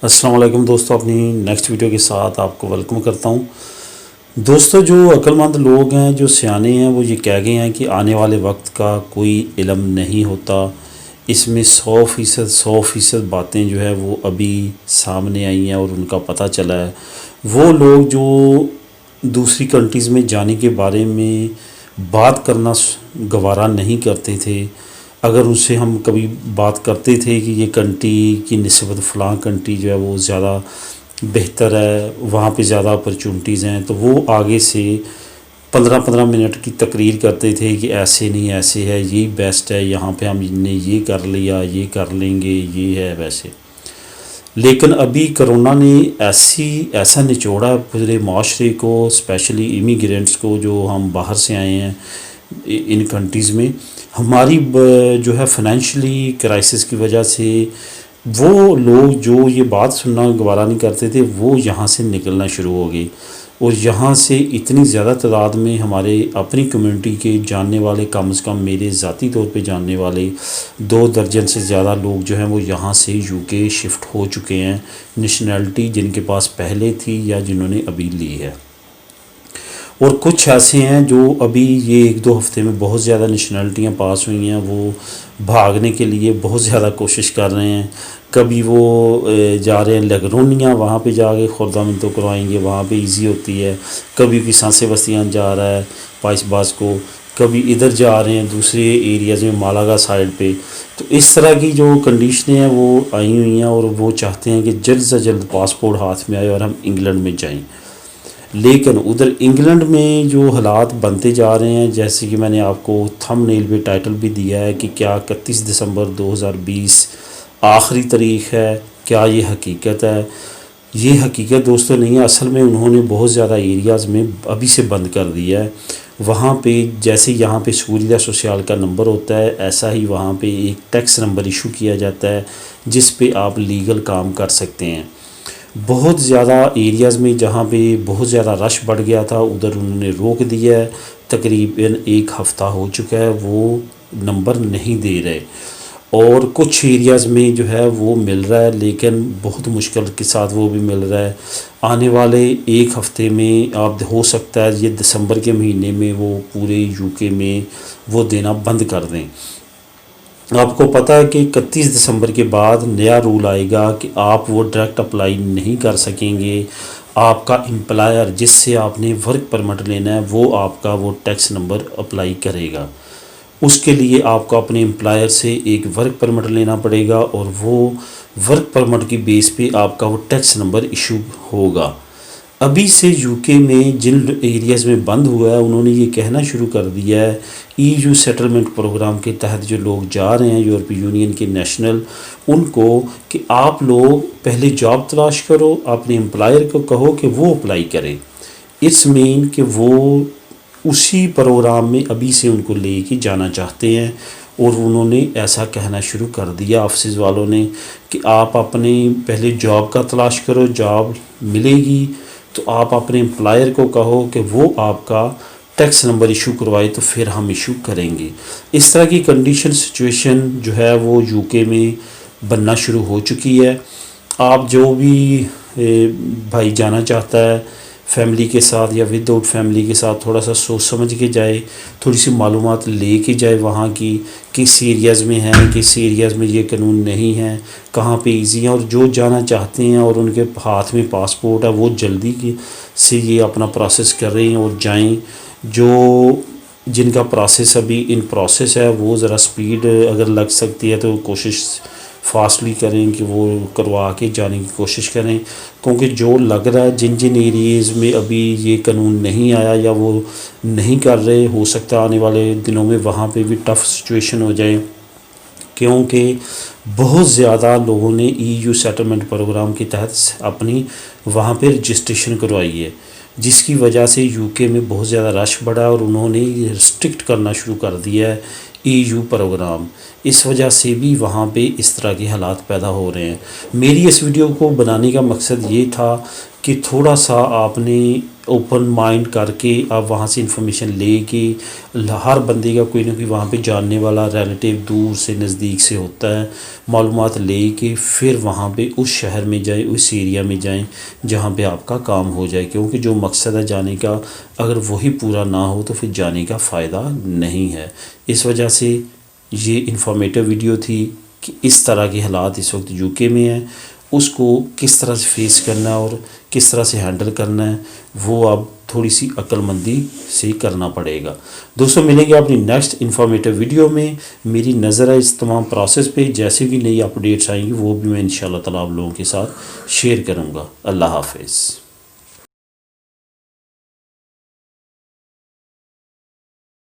السلام علیکم دوستو، اپنی نیکسٹ ویڈیو کے ساتھ آپ کو ویلکم کرتا ہوں۔ دوستو، جو عقل مند لوگ ہیں، جو سیانے ہیں، وہ یہ کہہ گئے ہیں کہ آنے والے وقت کا کوئی علم نہیں ہوتا۔ اس میں 100% باتیں جو ہے وہ ابھی سامنے آئی ہیں اور ان کا پتہ چلا ہے۔ وہ لوگ جو دوسری کنٹریز میں جانے کے بارے میں بات کرنا گوارا نہیں کرتے تھے، اگر ان سے ہم کبھی بات کرتے تھے کہ یہ کنٹری کی نسبت فلاں کنٹری جو ہے وہ زیادہ بہتر ہے، وہاں پہ زیادہ اپرچونٹیز ہیں، تو وہ آگے سے 15 منٹ کی تقریر کرتے تھے کہ ایسے نہیں، ایسے ہے، یہ بیسٹ ہے، یہاں پہ ہم نے یہ کر لیا، یہ کر لیں گے، یہ ہے ویسے۔ لیکن ابھی کرونا نے ایسا نچوڑا پورے معاشرے کو، اسپیشلی امیگرینٹس کو جو ہم باہر سے آئے ہیں ان کنٹریز میں، ہماری جو ہے فائنینشلی کرائسس کی وجہ سے وہ لوگ جو یہ بات سننا گوارا نہیں کرتے تھے وہ یہاں سے نکلنا شروع ہو گئی، اور یہاں سے اتنی زیادہ تعداد میں ہمارے اپنی کمیونٹی کے جاننے والے، کم از کم میرے ذاتی طور پہ جاننے والے 2 درجن سے زیادہ لوگ جو ہیں وہ یہاں سے UK شفٹ ہو چکے ہیں، نیشنلٹی جن کے پاس پہلے تھی یا جنہوں نے ابھی لی ہے۔ اور کچھ ایسے ہیں جو ابھی یہ 1-2 ہفتے میں بہت زیادہ نیشنلٹیاں پاس ہوئی ہیں، وہ بھاگنے کے لیے بہت زیادہ کوشش کر رہے ہیں۔ کبھی وہ جا رہے ہیں لیگرونیا، وہاں پہ جا کے خوردہ منتو کروائیں گے، وہاں پہ ایزی ہوتی ہے۔ کبھی سانسے بستیان جا رہا ہے پائس باز کو، کبھی ادھر جا رہے ہیں دوسرے ایریاز میں مالاگا سائڈ پہ۔ تو اس طرح کی جو کنڈیشنیں ہیں وہ آئی ہوئی ہیں، اور وہ چاہتے ہیں کہ جلد سے جلد پاسپورٹ ہاتھ میں آئے اور ہم انگلینڈ میں جائیں۔ لیکن ادھر انگلینڈ میں جو حالات بنتے جا رہے ہیں، جیسے کہ میں نے آپ کو تھم نیل پہ ٹائٹل بھی دیا ہے کہ کیا 31 دسمبر 2020 آخری تاریخ ہے، کیا یہ حقیقت ہے؟ یہ حقیقت دوستوں نہیں ہے، اصل میں انہوں نے بہت زیادہ ایریاز میں ابھی سے بند کر دیا ہے۔ وہاں پہ جیسے یہاں پہ سہولیہ سوشیال کا نمبر ہوتا ہے، ایسا ہی وہاں پہ ایک ٹیکس نمبر ایشو کیا جاتا ہے جس پہ آپ لیگل کام کر سکتے ہیں۔ بہت زیادہ ایریاز میں جہاں پہ بہت زیادہ رش بڑھ گیا تھا ادھر انہوں نے روک دیا ہے، تقریباً 1 ہفتہ ہو چکا ہے وہ نمبر نہیں دے رہے، اور کچھ ایریاز میں جو ہے وہ مل رہا ہے لیکن بہت مشکل کے ساتھ وہ بھی مل رہا ہے۔ آنے والے 1 ہفتے میں آپ ہو سکتا ہے یہ دسمبر کے مہینے میں وہ پورے UK میں وہ دینا بند کر دیں۔ آپ کو پتہ ہے کہ 31 دسمبر کے بعد نیا رول آئے گا کہ آپ وہ ڈائریکٹ اپلائی نہیں کر سکیں گے۔ آپ کا امپلائر جس سے آپ نے ورک پرمٹ لینا ہے وہ آپ کا وہ ٹیکس نمبر اپلائی کرے گا۔ اس کے لیے آپ کو اپنے امپلائر سے ایک ورک پرمٹ لینا پڑے گا، اور وہ ورک پرمٹ کی بیس پہ آپ کا وہ ٹیکس نمبر ایشو ہوگا۔ ابھی سے UK میں جن ایریاز میں بند ہوا ہے انہوں نے یہ کہنا شروع کر دیا ہے، EU سیٹلمنٹ پروگرام کے تحت جو لوگ جا رہے ہیں یورپی یونین کے نیشنل، ان کو کہ آپ لوگ پہلے جاب تلاش کرو، اپنے امپلائر کو کہو کہ وہ اپلائی کرے۔ اٹس مین کہ وہ اسی پروگرام میں ابھی سے ان کو لے کے جانا چاہتے ہیں، اور انہوں نے ایسا کہنا شروع کر دیا آفسز والوں نے کہ آپ اپنے پہلے جاب کا تلاش کرو، جاب ملے گی تو آپ اپنے امپلائر کو کہو کہ وہ آپ کا ٹیکس نمبر ایشو کروائے تو پھر ہم ایشو کریں گے۔ اس طرح کی کنڈیشن سچویشن جو ہے وہ UK میں بننا شروع ہو چکی ہے۔ آپ جو بھی بھائی جانا چاہتا ہے فیملی کے ساتھ یا ود آؤٹ فیملی کے ساتھ، تھوڑا سا سوچ سمجھ کے جائے، تھوڑی سی معلومات لے کے جائے وہاں کی، کس ایریاز میں ہیں، کس ایریاز میں یہ قانون نہیں ہے، کہاں پہ ایزی ہیں، اور جو جانا چاہتے ہیں اور ان کے ہاتھ میں پاسپورٹ ہے وہ جلدی سے یہ اپنا پروسیس کر رہے ہیں اور جائیں۔ جو جن کا پروسیس ابھی ان پروسیس ہے وہ ذرا سپیڈ اگر لگ سکتی ہے تو کوشش فاسٹلی کریں کہ وہ کروا کے جانے کی کوشش کریں، کیونکہ جو لگ رہا ہے جن ایریاز میں ابھی یہ قانون نہیں آیا یا وہ نہیں کر رہے، ہو سکتا ہے آنے والے دنوں میں وہاں پہ بھی ٹف سچویشن ہو جائے، کیونکہ بہت زیادہ لوگوں نے EU سیٹلمنٹ پروگرام کے تحت اپنی وہاں پہ رجسٹریشن کروائی ہے، جس کی وجہ سے UK میں بہت زیادہ رش بڑھا اور انہوں نے ریسٹرکٹ کرنا شروع کر دیا ہے EU پروگرام۔ اس وجہ سے بھی وہاں پہ اس طرح کے حالات پیدا ہو رہے ہیں۔ میری اس ویڈیو کو بنانے کا مقصد یہ تھا کہ تھوڑا سا آپ نے اوپن مائنڈ کر کے آپ وہاں سے انفارمیشن لے کے، ہر بندے کا کوئی نہ کوئی وہاں پہ جاننے والا ریلیٹیو دور سے نزدیک سے ہوتا ہے، معلومات لے کے پھر وہاں پہ اس شہر میں جائیں، اس ایریا میں جائیں جہاں پہ آپ کا کام ہو جائے، کیونکہ جو مقصد ہے جانے کا اگر وہی پورا نہ ہو تو پھر جانے کا فائدہ نہیں ہے۔ اس وجہ سے یہ انفارمیٹیو ویڈیو تھی کہ اس طرح کے حالات اس وقت یو کے میں ہیں، اس کو کس طرح سے فیس کرنا ہے اور کس طرح سے ہینڈل کرنا ہے، وہ اب تھوڑی سی عقل مندی سے کرنا پڑے گا۔ دوستوں ملیں گے اپنی نیکسٹ انفارمیٹیو ویڈیو میں۔ میری نظر ہے اس تمام پروسیس پہ، جیسے بھی نئی اپڈیٹس آئیں گی وہ بھی میں انشاءاللہ تعالیٰ آپ لوگوں کے ساتھ شیئر کروں گا۔ اللہ حافظ۔